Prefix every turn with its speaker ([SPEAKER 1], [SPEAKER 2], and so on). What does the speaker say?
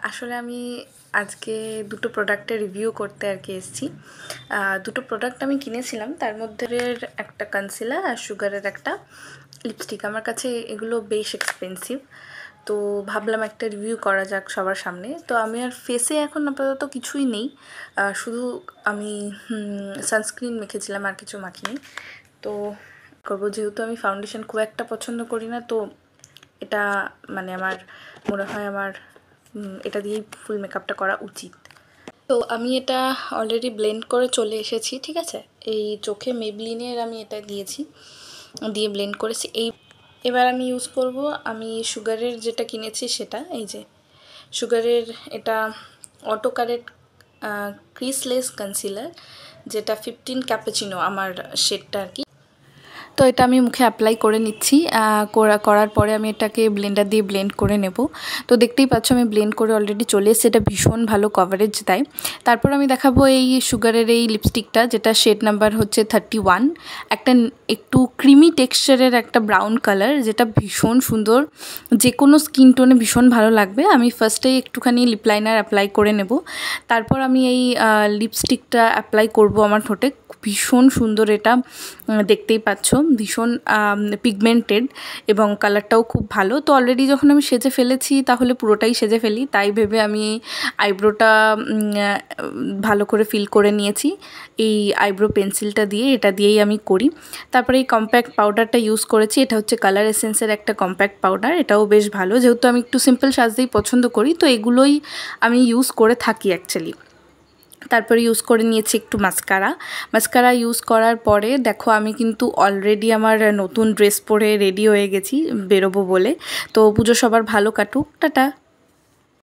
[SPEAKER 1] আসলে আমি আজকে দুটো প্রোডাক্টের রিভিউ করতে আর কি এসেছি। দুটো প্রোডাক্ট আমি কিনেছিলাম, তার মধ্যে একটা কনসিলার আর সুগারের একটা লিপস্টিক। আমার কাছে এগুলো বেশ এক্সপেন্সিভ, তো ভাবলাম একটা রিভিউ করা যাক সবার সামনে। তো আমি আর ফেসে এখন আপাতত কিছুই নেই, শুধু আমি সানস্ক্রিন মেখেছিলাম, আর কিছু মাখিনি। তো করবো, যেহেতু আমি ফাউন্ডেশন খুব একটা পছন্দ করি না, তো এটা মানে আমার মনে হয় আমার এটা দিয়েই ফুল মেকআপটা করা উচিত। তো আমি এটা অলরেডি ব্লেন্ড করে চলে এসেছি, ঠিক আছে। এই চোখে মেবলিনের আমি এটা দিয়েছি, দিয়ে ব্লেন্ড করেছি। এবার আমি ইউজ করব আমি সুগারের যেটা কিনেছি সেটা, এই যে সুগারের এটা অটো কারেক্ট ক্রিসলেস কনসিলার, যেটা 15 ক্যাপুচিনো আমার শেডটা আর কি। তো এটা আমি মুখে অ্যাপ্লাই করে নিচ্ছি। করার পরে আমি এটাকে ব্লেন্ডার দিয়ে ব্লেন্ড করে নেব। তো দেখতেই পাচ্ছ আমি ব্লেন্ড করে অলরেডি চলে এসেছি। এটা ভীষণ ভালো কভারেজ দেয়। তারপর আমি দেখাবো এই সুগারের এই লিপস্টিকটা, যেটা শেড নাম্বার হচ্ছে 31। একটা একটু ক্রিমি টেক্সচারের একটা ব্রাউন কালার, যেটা ভীষণ সুন্দর, যে কোনো স্কিন টোনে ভীষণ ভালো লাগবে। আমি ফার্স্টেই একটুখানি লিপ লাইনার অ্যাপ্লাই করে নেব, তারপর আমি এই লিপস্টিকটা অ্যাপ্লাই করব আমার ঠোঁটে। ভীষণ সুন্দর এটা, দেখতেই পাচ্ছ, ভীষণ পিগমেন্টেড এবং কালারটাও খুব ভালো। তো অলরেডি যখন আমি সেজে ফেলেছি, তাহলে পুরোটাই সেজে ফেলি, তাই ভেবে আমি আইব্রোটা ভালো করে ফিল করে নিয়েছি এই আইব্রো পেন্সিলটা দিয়ে। এটা দিয়েই আমি করি। তারপরে এই কম্প্যাক্ট পাউডারটা ইউজ করেছি, এটা হচ্ছে কালার এসেন্সের একটা কম্প্যাক্ট পাউডার। এটাও বেশ ভালো, যেহেতু আমি একটু সিম্পল সাজতেই পছন্দ করি, তো এগুলোই আমি ইউজ করে থাকি অ্যাকচুয়ালি। তারপরে ইউজ করে নিয়েছি একটু মাস্কারা ইউজ করার পরে দেখো আমি কিন্তু অলরেডি আমার নতুন ড্রেস পরে রেডি হয়ে গেছি বেরোবো বলে। তো পুজো সবার ভালো কাটুক, টাটা।